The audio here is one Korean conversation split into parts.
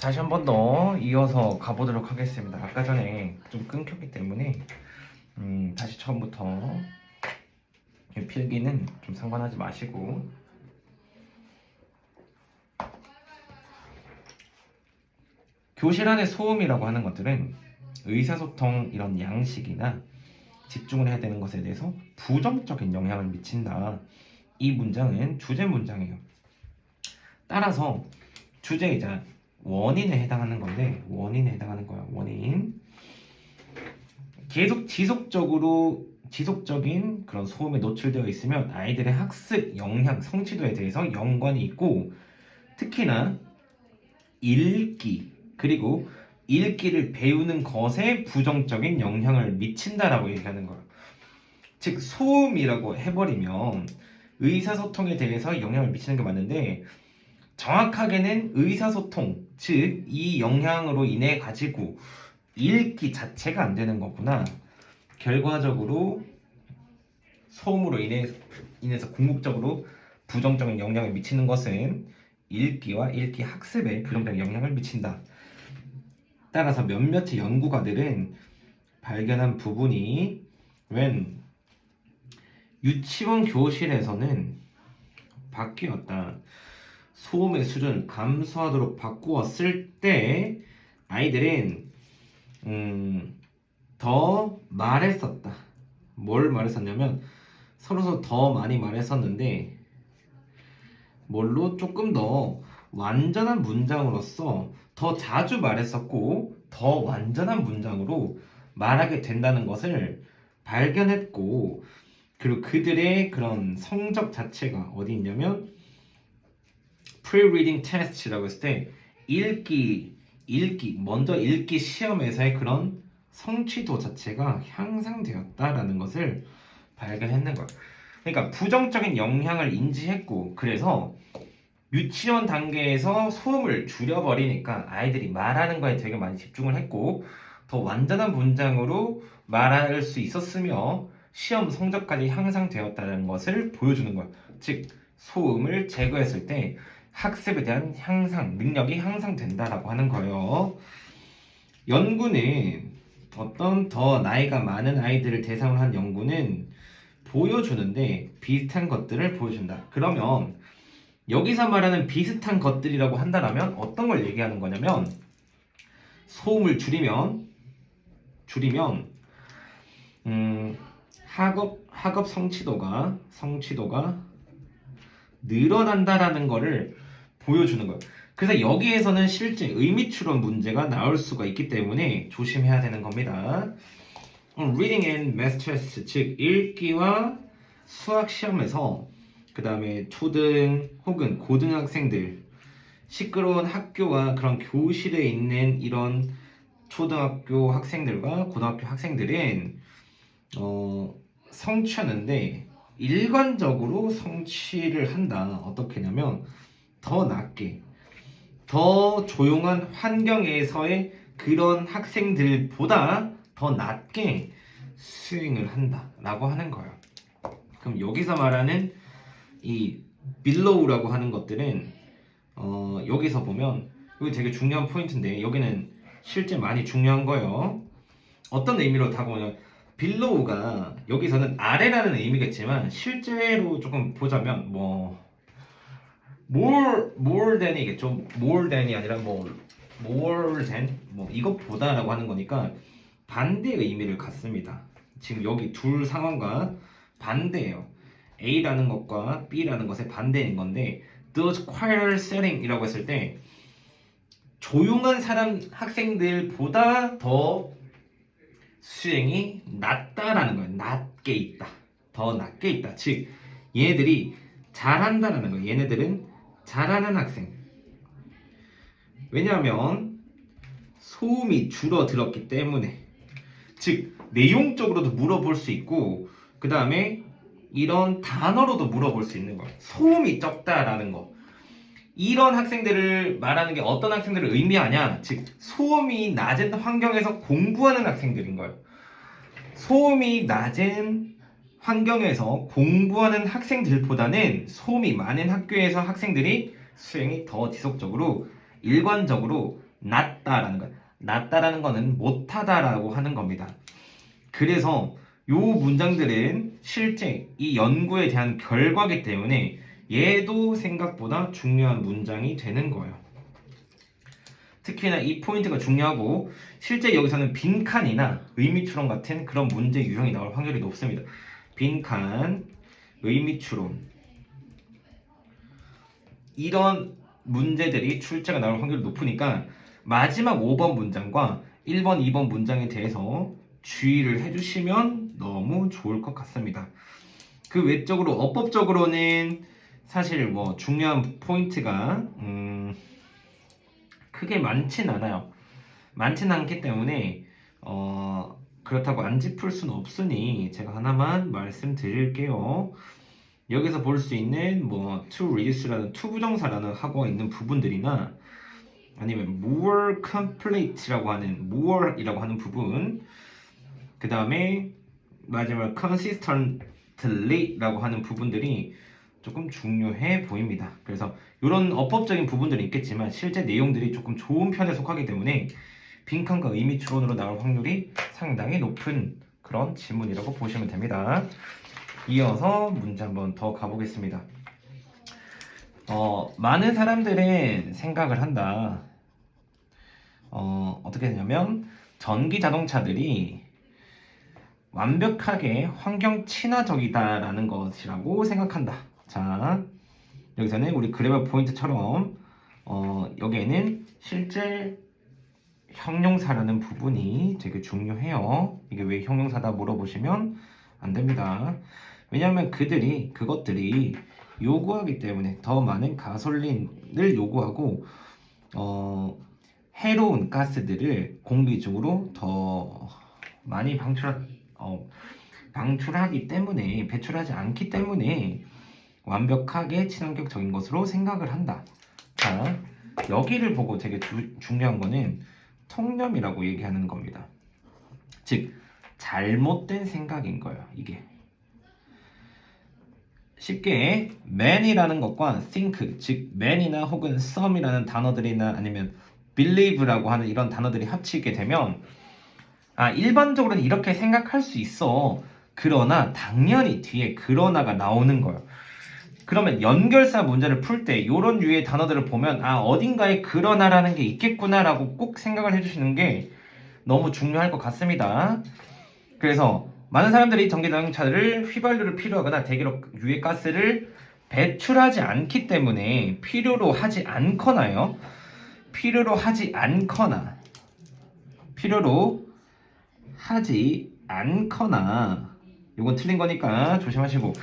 다시 한 번 더 이어서 가보도록 하겠습니다. 아까 전에 좀 끊겼기 때문에 다시 처음부터 필기는 좀 상관하지 마시고 교실 안의 소음이라고 하는 것들은 의사소통 이런 양식이나 집중을 해야 되는 것에 대해서 부정적인 영향을 미친다. 이 문장은 주제 문장이에요. 따라서 주제이자 원인에 해당하는 건데 원인에 해당하는 거야. 원인. 계속 지속적인 그런 소음에 노출되어 있으면 아이들의 학습 영향, 성취도에 대해서 연관이 있고 특히나 읽기 그리고 읽기를 배우는 것에 부정적인 영향을 미친다라고 얘기하는 거예요. 즉 소음이라고 해버리면 의사소통에 대해서 영향을 미치는 게 맞는데 정확하게는 의사소통, 즉 이 영향으로 인해 가지고 읽기 자체가 안 되는 거구나. 결과적으로 소음으로 인해서 궁극적으로 부정적인 영향을 미치는 것은 읽기와 읽기 학습에 부정적인 영향을 미친다. 따라서 몇몇의 연구가들은 발견한 부분이 웬 유치원 교실에서는 바뀌었다. 소음의 수준 감소하도록 바꾸었을 때 아이들은 더 말했었다. 뭘 말했었냐면 서로 더 많이 말했었는데 뭘로 조금 더 완전한 문장으로서 더 자주 말했었고 더 완전한 문장으로 말하게 된다는 것을 발견했고 그리고 그들의 그런 성적 자체가 어디 있냐면 pre-reading test라고 했을 때 먼저 읽기 시험에서의 그런 성취도 자체가 향상되었다라는 것을 발견했는 거예요. 그러니까 부정적인 영향을 인지했고 그래서 유치원 단계에서 소음을 줄여버리니까 아이들이 말하는 거에 되게 많이 집중을 했고 더 완전한 문장으로 말할 수 있었으며 시험 성적까지 향상되었다는 것을 보여주는 거예요. 즉 소음을 제거했을 때 학습에 대한 능력이 향상된다라고 하는 거예요. 연구는 어떤 더 나이가 많은 아이들을 대상으로 한 연구는 보여주는데 비슷한 것들을 보여준다. 그러면 여기서 말하는 비슷한 것들이라고 한다면 어떤 걸 얘기하는 거냐면 소음을 줄이면 학업 성취도가 늘어난다라는 거를 보여주는 거예요. 그래서 여기에서는 실제 의미 추론 문제가 나올 수가 있기 때문에 조심해야 되는 겁니다. Reading and Math Test, 즉 읽기와 수학 시험에서 그 다음에 초등 혹은 고등학생들 시끄러운 학교와 그런 교실에 있는 이런 초등학교 학생들과 고등학교 학생들은 성취하는데 일관적으로 성취를 한다. 어떻게 하냐면 더 낮게 더 조용한 환경에서의 그런 학생들보다 더 낮게 수행을 한다라고 하는 거예요. 그럼 여기서 말하는 이 below라고 하는 것들은 여기서 보면 여기 되게 중요한 포인트인데 여기는 실제 많이 중요한 거예요. 어떤 의미로 다가오냐면 below가 여기서는 아래라는 의미겠지만 실제로 조금 보자면 more than이겠죠. more than이 아니라 more than 이것보다라고 하는 거니까 반대의 의미를 갖습니다. 지금 여기 둘 상황과 반대예요. A라는 것과 B라는 것의 반대인 건데 those quieter setting이라고 했을 때 조용한 학생들보다 더 수행이 낮다라는 거예요. 낮게 있다. 더 낮게 있다. 즉 얘네들이 잘한다라는 거예요. 얘네들은 잘하는 학생. 왜냐하면 소음이 줄어들었기 때문에. 즉 내용적으로도 물어볼 수 있고 그 다음에 이런 단어로도 물어볼 수 있는 거예요. 소음이 적다라는 거. 이런 학생들을 말하는 게 어떤 학생들을 의미하냐? 즉 소음이 낮은 환경에서 공부하는 학생들인 거예요. 소음이 낮은 환경에서 공부하는 학생들보다는 소음이 많은 학교에서 학생들이 수행이 더 지속적으로 일관적으로 낫다라는 거. 낫다라는 거는 못하다라고 하는 겁니다. 그래서 요 문장들은 실제 이 연구에 대한 결과기 때문에 얘도 생각보다 중요한 문장이 되는 거예요. 특히나 이 포인트가 중요하고 실제 여기서는 빈칸이나 의미추론 같은 그런 문제 유형이 나올 확률이 높습니다. 빈칸, 의미추론 이런 문제들이 출제가 나올 확률이 높으니까 마지막 5번 문장과 1번, 2번 문장에 대해서 주의를 해주시면 너무 좋을 것 같습니다. 그 외적으로 어법적으로는 사실 뭐 중요한 포인트가 크게 많진 않아요. 많진 않기 때문에 그렇다고 안 짚을 수는 없으니 제가 하나만 말씀드릴게요. 여기서 볼 수 있는 뭐 to reduce라는 투부정사라는 하고 있는 부분들이나 아니면 more complete라고 하는 more이라고 하는 부분, 그 다음에 마지막 consistently라고 하는 부분들이 조금 중요해 보입니다. 그래서 이런 어법적인 부분들이 있겠지만 실제 내용들이 조금 좋은 편에 속하기 때문에 빈칸과 의미 추론으로 나올 확률이 상당히 높은 그런 지문이라고 보시면 됩니다. 이어서 문제 한번 더 가보겠습니다. 많은 사람들은 생각을 한다. 어떻게 되냐면 전기 자동차들이 완벽하게 환경 친화적이다라는 것이라고 생각한다. 자, 여기서는 우리 그래머 포인트처럼 여기에는 실제 형용사라는 부분이 되게 중요해요. 이게 왜 형용사다 물어보시면 안 됩니다. 왜냐하면 그것들이 요구하기 때문에 더 많은 가솔린을 요구하고 해로운 가스들을 공기 중으로 더 많이 방출하기 때문에 배출하지 않기 때문에 완벽하게 친환경적인 것으로 생각을 한다. 자, 여기를 보고 되게 중요한 거는 통념이라고 얘기하는 겁니다. 즉 잘못된 생각인 거예요. 이게 쉽게 man이라는 것과 think, 즉 man이나 혹은 some이라는 단어들이나 아니면 believe라고 하는 이런 단어들이 합치게 되면 일반적으로는 이렇게 생각할 수 있어. 그러나 당연히 뒤에 그러나가 나오는 거예요. 그러면 연결사 문제를 풀 때 이런 류의 단어들을 보면 어딘가에 그러나라는 게 있겠구나라고 꼭 생각을 해주시는 게 너무 중요할 것 같습니다. 그래서 많은 사람들이 전기자동차를 휘발유를 필요하거나 대기록 유해가스를 배출하지 않기 때문에 필요로 하지 않거나 이건 틀린 거니까 조심하시고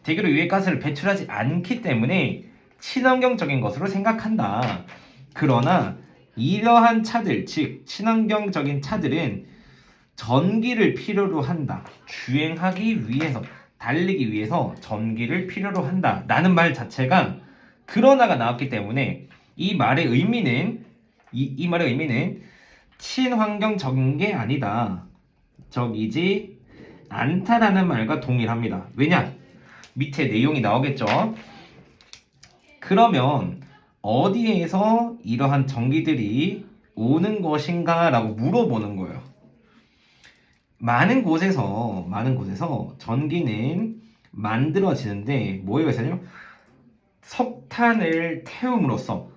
대기록 유해가스를 배출하지 않기 때문에 친환경적인 것으로 생각한다. 그러나 이러한 차들, 즉 친환경적인 차들은 전기를 필요로 한다. 주행하기 위해서, 달리기 위해서 전기를 필요로 한다. 라는 말 자체가 그러나가 나왔기 때문에 이 말의 의미는 친환경적인 게 아니다. 적이지 않다라는 말과 동일합니다. 왜냐? 밑에 내용이 나오겠죠. 그러면 어디에서 이러한 전기들이 오는 것인가 라고 물어보는 거예요. 많은 곳에서 전기는 만들어지는데 뭐예요? 석탄을 태움으로써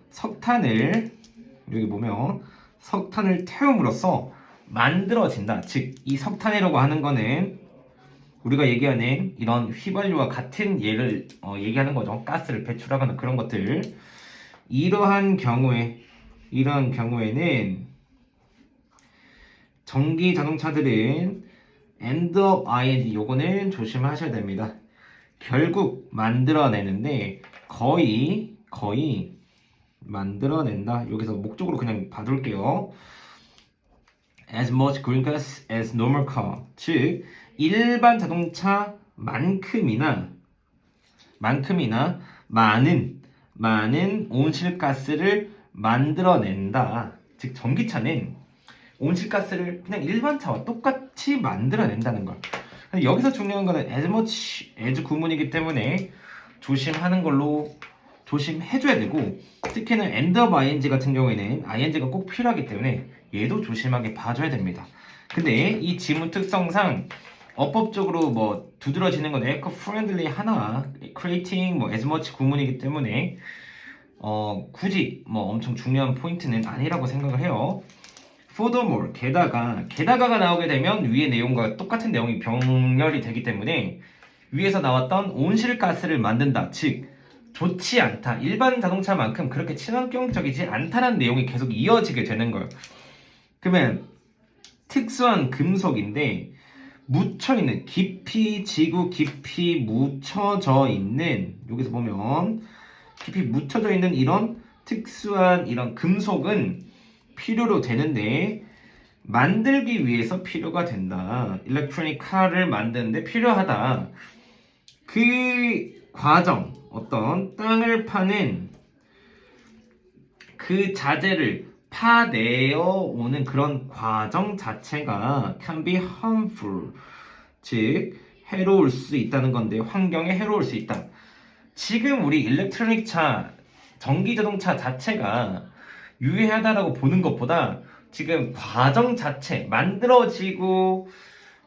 여기 보면 석탄을 태움으로써 만들어진다. 즉 이 석탄이라고 하는 거는 우리가 얘기하는 이런 휘발유와 같은 예를 얘기하는 거죠. 가스를 배출하거나 그런 것들. 이러한 경우에는 전기 자동차들은 end of ing 요거는 조심하셔야 됩니다. 결국 만들어내는데 거의 만들어낸다. 여기서 목적으로 그냥 봐둘게요. as much green gas as normal car. 즉 일반 자동차만큼이나 많은 온실가스를 만들어낸다. 즉 전기차는 온실가스를 그냥 일반 차와 똑같이 만들어낸다는 걸. 여기서 중요한 거는 as much as 구문이기 때문에 조심하는 걸로 조심해줘야 되고, 특히는 end of ing 같은 경우에는 ing가 꼭 필요하기 때문에 얘도 조심하게 봐줘야 됩니다. 근데 이 지문 특성상 어법적으로 뭐 두드러지는 건 eco-friendly 하나, creating 뭐 as much 구문이기 때문에 굳이 뭐 엄청 중요한 포인트는 아니라고 생각을 해요. Furthermore, 게다가가 나오게 되면 위의 내용과 똑같은 내용이 병렬이 되기 때문에 위에서 나왔던 온실가스를 만든다, 즉 좋지 않다, 일반 자동차만큼 그렇게 친환경적이지 않다는 내용이 계속 이어지게 되는 거예요. 그러면 특수한 금속인데 묻혀있는, 지구 깊이 묻혀져 있는, 여기서 보면 깊이 묻혀져 있는 이런 특수한 이런 금속은 필요로 되는데 만들기 위해서 필요가 된다. 일렉트로닉 카를 만드는데 필요하다. 그 과정, 어떤 땅을 파는 그 자재를 파내어 오는 그런 과정 자체가 can be harmful, 즉 해로울 수 있다는 건데, 환경에 해로울 수 있다. 지금 우리 일렉트로닉 차, 전기 자동차 자체가 유해하다라고 보는 것보다 지금 과정 자체, 만들어지고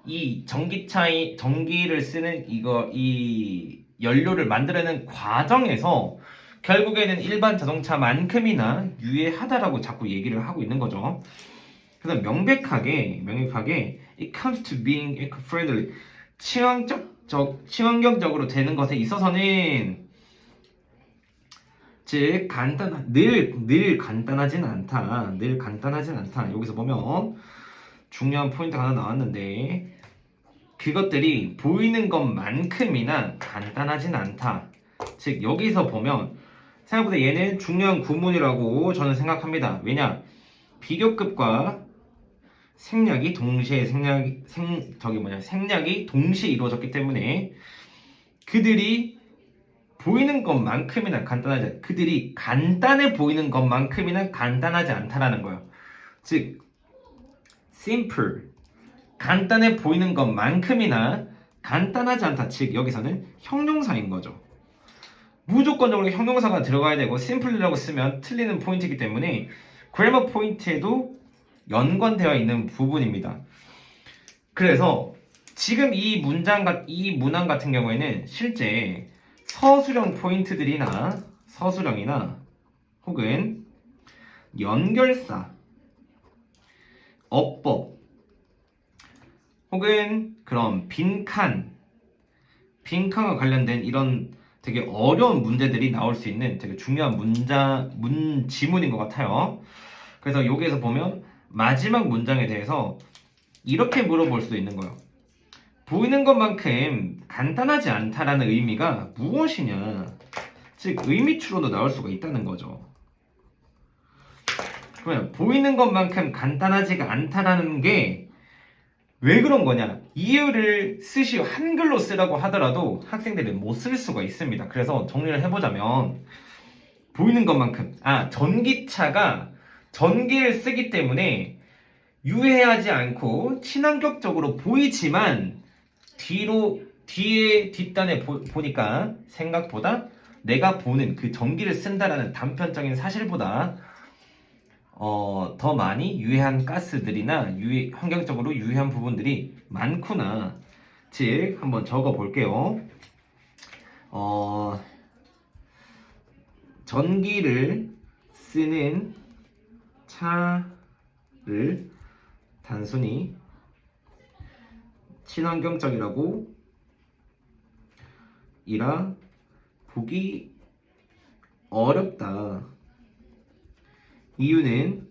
이 전기를 쓰는 이 연료를 만들어내는 과정에서 결국에는 일반 자동차만큼이나 유해하다라고 자꾸 얘기를 하고 있는 거죠. 그래서 명백하게 it comes to being eco-friendly, 친환경적으로 되는 것에 있어서는, 즉 늘 간단하진 않다. 여기서 보면 중요한 포인트가 하나 나왔는데, 그것들이 보이는 것만큼이나 간단하진 않다. 즉 여기서 보면 생각보다 얘는 중요한 구문이라고 저는 생각합니다. 왜냐? 비교급과 생략이 동시에 이루어졌기 때문에 그들이 보이는 것만큼이나 그들이 간단해 보이는 것만큼이나 간단하지 않다라는 거예요. 즉 simple, 간단해 보이는 것만큼이나 간단하지 않다. 즉 여기서는 형용사인 거죠. 무조건적으로 형용사가 들어가야 되고 simply라고 쓰면 틀리는 포인트이기 때문에 grammar 포인트에도 연관되어 있는 부분입니다. 그래서 지금 이 문항 같은 경우에는 실제 서술형이나 혹은 연결사, 어법, 혹은 그런 빈칸과 관련된 이런 되게 어려운 문제들이 나올 수 있는 되게 중요한 지문인 것 같아요. 그래서 여기에서 보면 마지막 문장에 대해서 이렇게 물어볼 수도 있는 거예요. 보이는 것만큼 간단하지 않다라는 의미가 무엇이냐? 즉 의미추론도 나올 수가 있다는 거죠. 그러면 보이는 것만큼 간단하지가 않다라는 게 왜 그런 거냐? 이유를 한글로 쓰라고 하더라도 학생들이 못 쓸 수가 있습니다. 그래서 정리를 해보자면, 보이는 것만큼, 전기차가 전기를 쓰기 때문에 유해하지 않고 친환경적으로 보이지만 뒷단에 보니까 생각보다 내가 보는 그 전기를 쓴다라는 단편적인 사실보다 더 많이 유해한 가스들이나 환경적으로 유해한 부분들이 많구나. 즉 한번 적어 볼게요. 전기를 쓰는 차를 단순히 친환경적이라고 보기 어렵다. 이유는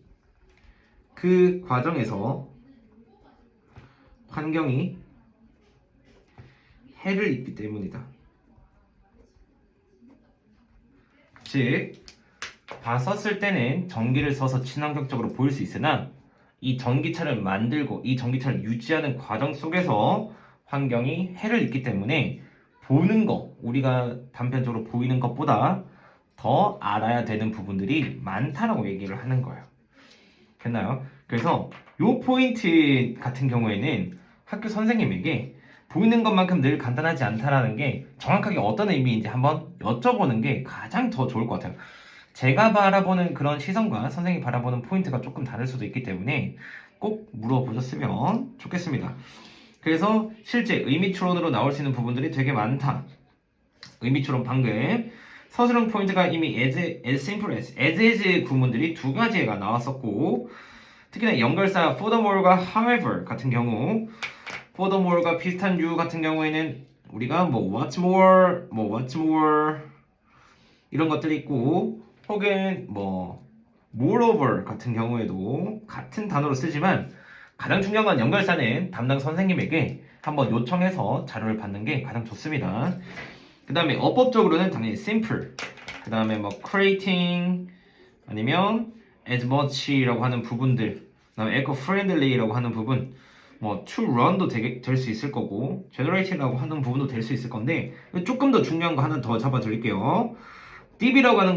그 과정에서 환경이 해를 입기 때문이다. 즉 봤었을 때는 전기를 써서 친환경적으로 보일 수 있으나 이 전기차를 만들고 이 전기차를 유지하는 과정 속에서 환경이 해를 입기 때문에 우리가 단편적으로 보이는 것보다 더 알아야 되는 부분들이 많다라고 얘기를 하는 거예요. 됐나요? 그래서 이 포인트 같은 경우에는 학교 선생님에게 보이는 것만큼 늘 간단하지 않다라는 게 정확하게 어떤 의미인지 한번 여쭤보는 게 가장 더 좋을 것 같아요. 제가 바라보는 그런 시선과 선생님이 바라보는 포인트가 조금 다를 수도 있기 때문에 꼭 물어보셨으면 좋겠습니다. 그래서 실제 의미추론으로 나올 수 있는 부분들이 되게 많다. 의미추론 방금 서술형 포인트가 이미 as simple as is 구문들이 두 가지가 나왔었고, 특히나 연결사 furthermore과 however 같은 경우, furthermore가 비슷한 류 같은 경우에는 우리가 뭐 what's more 이런 것들이 있고, 혹은 뭐 moreover 같은 경우에도 같은 단어로 쓰지만 가장 중요한 건 연결사는 담당 선생님에게 한번 요청해서 자료를 받는 게 가장 좋습니다. 그 다음에 어법적으로는 당연히 simple, 그 다음에 뭐 creating 아니면 as much라고 하는 부분들, 그 다음에 eco-friendly라고 하는 부분, 뭐 to run도 될 수 있을 거고 generated라고 하는 부분도 될 수 있을 건데, 조금 더 중요한 거 하나 더 잡아드릴게요. deep이라고 하는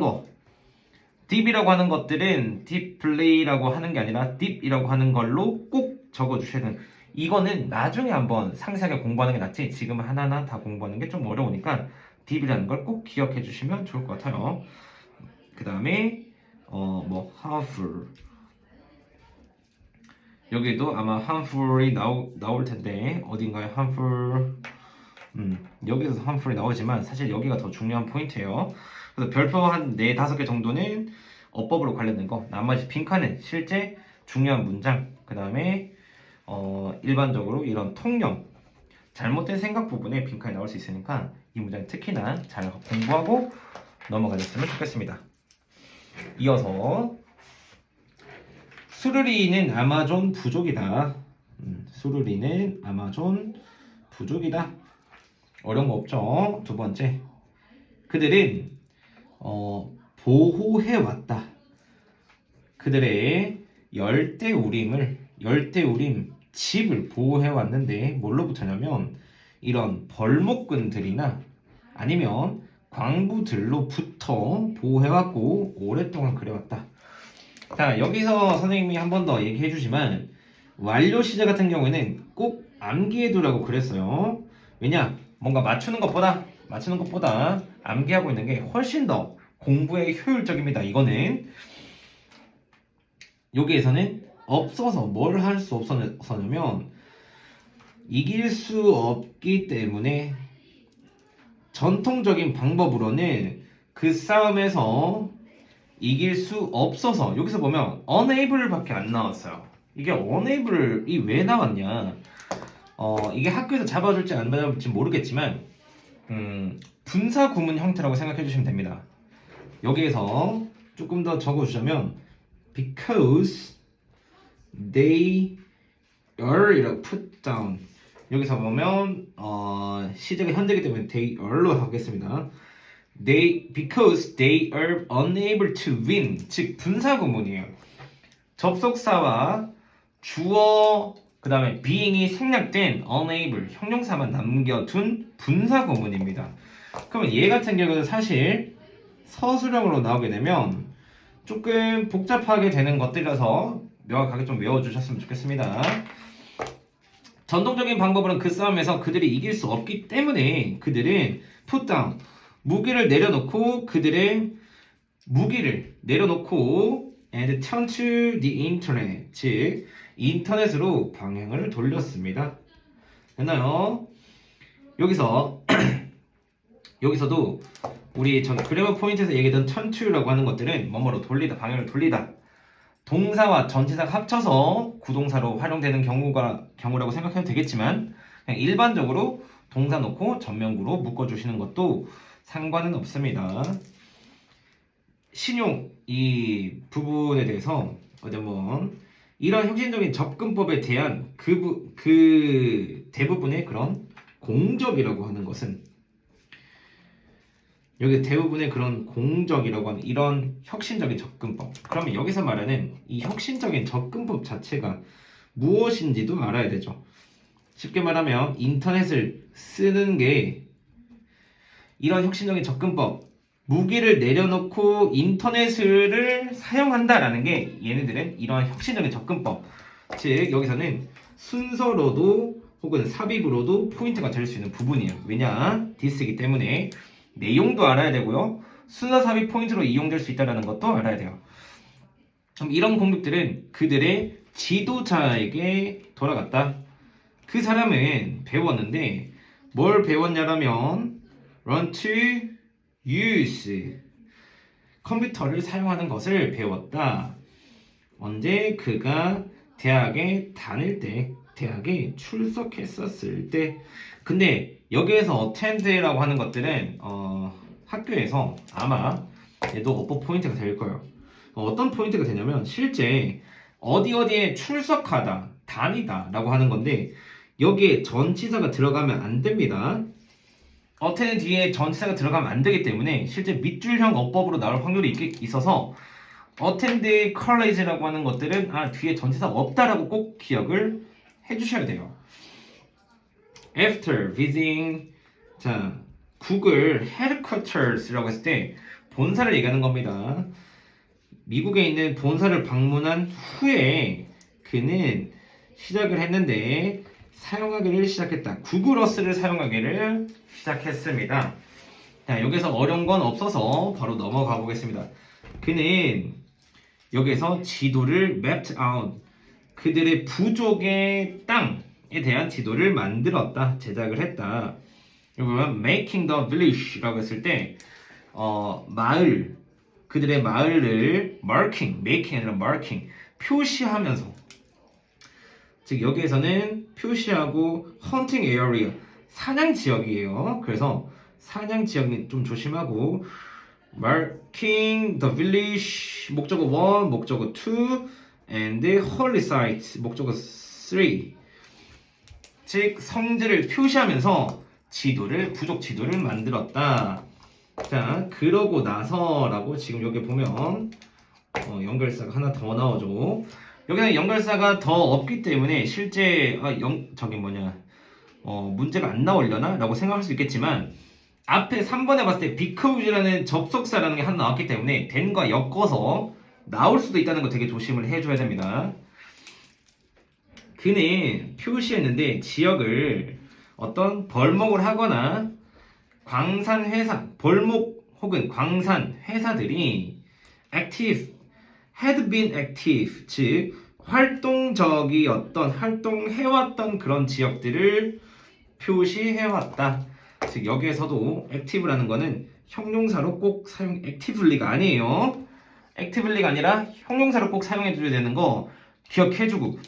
것들은 deeply라고 하는 게 아니라 deep이라고 하는 걸로 꼭 적어주셔야 돼요. 이거는 나중에 한번 상세하게 공부하는 게 낫지 지금 하나하나 다 공부하는 게 좀 어려우니까 deep이라는 걸 꼭 기억해 주시면 좋을 것 같아요. 그 다음에 뭐 harmful, 여기도 아마 harmful이 나올 텐데 어딘가에 harmful, 여기서 harmful이 나오지만 사실 여기가 더 중요한 포인트예요. 그래서 별표 한 4, 5개 정도는 어법으로 관련된 거, 나머지 빈칸은 실제 중요한 문장, 그 다음에 일반적으로 이런 통용, 잘못된 생각 부분에 빈칸이 나올 수 있으니까 이 문장 특히나 잘 공부하고 넘어가셨으면 좋겠습니다. 이어서 수르리는 아마존 부족이다. 수르리는 아마존 부족이다. 어려운 거 없죠? 두 번째, 그들은 보호해왔다. 그들의 열대우림 집을 보호해왔는데 뭘로부터냐면 이런 벌목근들이나 아니면 광부들로부터 보호해왔고 오랫동안 그래왔다. 자, 여기서 선생님이 한 번 더 얘기해 주지만 완료 시제 같은 경우에는 꼭 암기해두라고 그랬어요. 왜냐? 뭔가 맞추는 것보다 암기하고 있는 게 훨씬 더 공부에 효율적입니다. 이거는 여기에서는 없어서 뭘 할 수 없었냐면 이길 수 없기 때문에 전통적인 방법으로는 그 싸움에서 이길 수 없어서, 여기서 보면 unable 밖에 안 나왔어요. 이게 unable이 왜 나왔냐, 이게 학교에서 잡아줄지 안 잡아줄지 모르겠지만 분사 구문 형태라고 생각해 주시면 됩니다. 여기에서 조금 더 적어주자면 because they are 이라고 put down, 여기서 보면 시제가 현재이기 때문에 they are로 하겠습니다. because they are unable to win, 즉 분사 구문이에요. 접속사와 주어 그 다음에 being이 생략된 unable 형용사만 남겨둔 분사 구문입니다. 그러면 얘 같은 경우는 사실 서술형으로 나오게 되면 조금 복잡하게 되는 것들이라서 명확하게 좀 외워주셨으면 좋겠습니다. 전통적인 방법으로는 그 싸움에서 그들이 이길 수 없기 때문에 그들은 put down, 무기를 내려놓고 and turn to the internet, 즉 인터넷으로 방향을 돌렸습니다. 됐나요? 여기서도 우리 전 그래머 포인트에서 얘기했던 turn to라고 하는 것들은 뭐뭐로 돌리다, 방향을 돌리다, 동사와 전치사가 합쳐서 구동사로 활용되는 경우라고 생각해도 되겠지만 그냥 일반적으로 동사 놓고 전면구로 묶어주시는 것도 상관은 없습니다. 신용 이 부분에 대해서 한번 이런 혁신적인 접근법에 대한 그 대부분의 그런 공적이라고 하는 것은, 여기 대부분의 그런 공적이라고 하는 이런 혁신적인 접근법, 그러면 여기서 말하는 이 혁신적인 접근법 자체가 무엇인지도 알아야 되죠. 쉽게 말하면 인터넷을 쓰는 게 이런 혁신적인 접근법, 무기를 내려놓고 인터넷을 사용한다라는 게 얘네들은 이러한 혁신적인 접근법, 즉 여기서는 순서로도 혹은 삽입으로도 포인트가 될 수 있는 부분이에요. 왜냐? 디스이기 때문에 내용도 알아야 되고요. 순서 삽입 포인트로 이용될 수 있다는 것도 알아야 돼요. 그럼 이런 공격들은 그들의 지도자에게 돌아갔다. 그 사람은 배웠는데 뭘 배웠냐라면 learn to use 컴퓨터를 사용하는 것을 배웠다. 언제? 그가 대학에 다닐 때, 대학에 출석했었을 때. 근데 여기에서 attend라고 하는 것들은 학교에서 아마 얘도 어법 포인트가 될 거예요. 어떤 포인트가 되냐면 실제 어디에 출석하다, 다니다 라고 하는 건데 여기에 전치사가 들어가면 안 됩니다. attend 뒤에 전치사가 들어가면 안 되기 때문에 실제 밑줄형 어법으로 나올 확률이 있어서 attend college라고 하는 것들은 뒤에 전치사가 없다라고 꼭 기억을 해주셔야 돼요. After visiting 자 구글 headquarters라고 했을 때 본사를 얘기하는 겁니다. 미국에 있는 본사를 방문한 후에 그는 시작을 했는데 사용하기를 시작했다. 구글 어스를 사용하기를 시작했습니다. 자, 여기서 어려운 건 없어서 바로 넘어가 보겠습니다. 그는 여기서 지도를 mapped out 그들의 부족의 땅에 대한 지도를 만들었다. 제작을 했다. 여기 보면 making the village라고 했을 때 마을 그들의 마을을 marking, making 아니라 marking 표시하면서 즉 여기에서는 표시하고 hunting area 사냥 지역이에요. 그래서 사냥 지역은 좀 조심하고 marking the village 목적어 1, 목적어 2 and holy site 목적어 3 즉 성지를 표시하면서 부족 지도를 만들었다. 자 그러고 나서라고 지금 여기 보면 연결사가 하나 더 나오죠. 여기는 연결사가 더 없기 때문에 실제 문제가 안 나오려나? 라고 생각할 수 있겠지만 앞에 3번에 봤을 때 because라는 접속사라는 게 하나 나왔기 때문에 then과 엮어서 나올 수도 있다는 거 되게 조심을 해줘야 됩니다. 그는 표시했는데 지역을 어떤 벌목을 하거나 광산회사, 벌목 혹은 광산 회사들이 active, had been active, 즉 활동해왔던 그런 지역들을 표시해왔다. 즉 여기에서도 active라는 거는 형용사로 꼭 actively가 아니에요. actively가 아니라 형용사로 꼭 사용해줘야 되는 거 기억해주고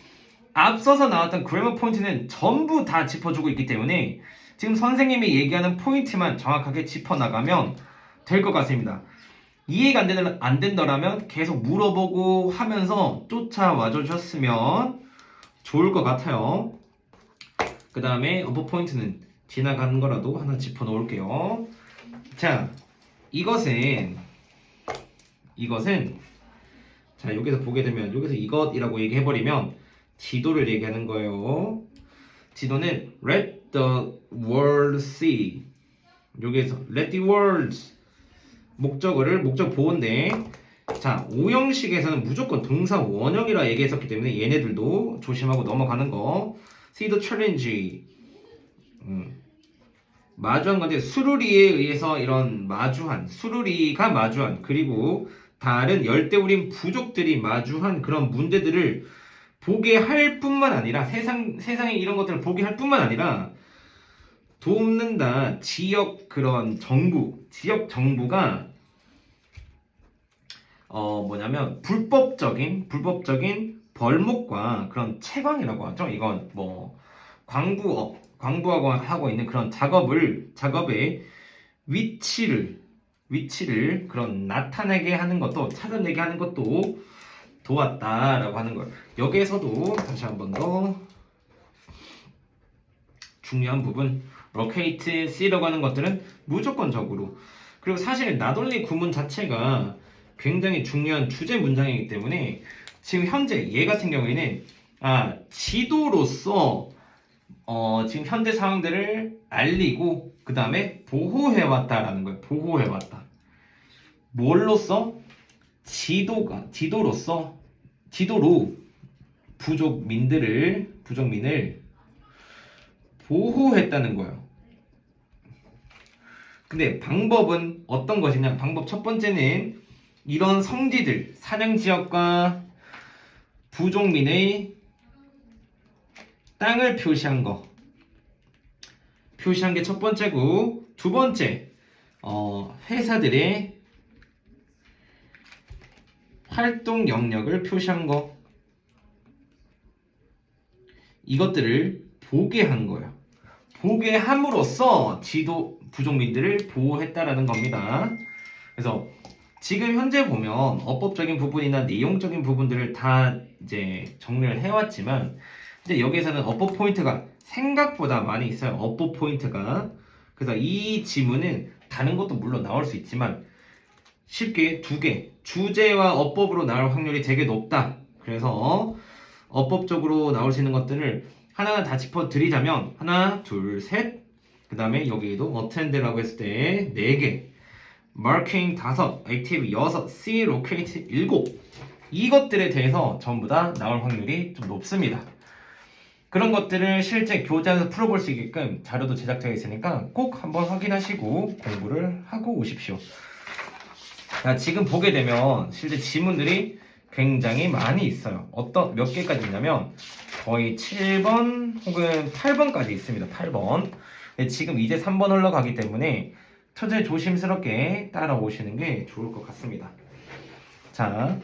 앞서서 나왔던 grammar 포인트는 전부 다 짚어주고 있기 때문에 지금 선생님이 얘기하는 포인트만 정확하게 짚어나가면 될 것 같습니다. 이해가 안 된다면 계속 물어보고 하면서 쫓아와 주셨으면 좋을 것 같아요. 그 다음에 어법 포인트는 지나가는 거라도 하나 짚어 놓을게요. 자, 이것은 자 여기서 보게 되면 여기서 이것이라고 얘기해버리면 지도를 얘기하는 거예요. 지도는 let the world see 여기에서 let the world 목적 보호인데 자 오형식에서는 무조건 동사 원형이라 얘기했었기 때문에 얘네들도 조심하고 넘어가는 거 see the challenge 마주한 건데 수루리에 의해서 이런 수루리가 마주한 그리고 다른 열대우림 부족들이 마주한 그런 문제들을 보게 할 뿐만 아니라 세상에 이런 것들을 보게 할 뿐만 아니라 돕는다. 지역 정부가 불법적인 벌목과 그런 채광이라고 하죠. 이건 광부하고 하고 있는 그런 작업의 위치를 그런 나타내게 하는 것도 찾아내게 하는 것도 도왔다라고 하는 거예요. 여기에서도 다시 한 번 더 중요한 부분 locate, see라고 하는 것들은 무조건적으로 그리고 사실 not only 구문 자체가 굉장히 중요한 주제 문장이기 때문에 지금 현재 얘 같은 경우에는 지도로서 지금 현재 상황들을 알리고 그 다음에 보호해왔다라는 거예요. 보호해왔다. 뭘로써? 지도로 부족민을 보호했다는 거예요. 근데 방법은 어떤 것이냐? 방법 첫 번째는 이런 성지들, 사냥지역과 부족민의 땅을 표시한 거. 표시한 게 첫 번째고, 두 번째, 회사들의 활동 영역을 표시한 거. 이것들을 보게 한 거예요. 보게 함으로써 지도 부족민들을 보호했다라는 겁니다. 그래서 지금 현재 보면 어법적인 부분이나 내용적인 부분들을 다 이제 정리를 해왔지만 이제 여기에서는 어법 포인트가 생각보다 많이 있어요. 어법 포인트가. 그래서 이 지문은 다른 것도 물론 나올 수 있지만 쉽게 두 개, 주제와 어법으로 나올 확률이 되게 높다. 그래서 어법적으로 나올 수 있는 것들을 하나하나 다 짚어드리자면 하나, 둘, 셋. 그 다음에 여기도 attend라고 했을 때 4개, marking 5, active 6, see, locate 7. 이것들에 대해서 전부 다 나올 확률이 좀 높습니다. 그런 것들을 실제 교재에서 풀어볼 수 있게끔 자료도 제작되어 있으니까 꼭 한번 확인하시고 공부를 하고 오십시오. 자, 지금 보게 되면 실제 지문들이 굉장히 많이 있어요. 몇 개까지 있냐면 거의 7번 혹은 8번까지 있습니다. 8번. 지금 이제 3번 흘러가기 때문에 조심스럽게 따라오시는 게 좋을 것 같습니다. 자,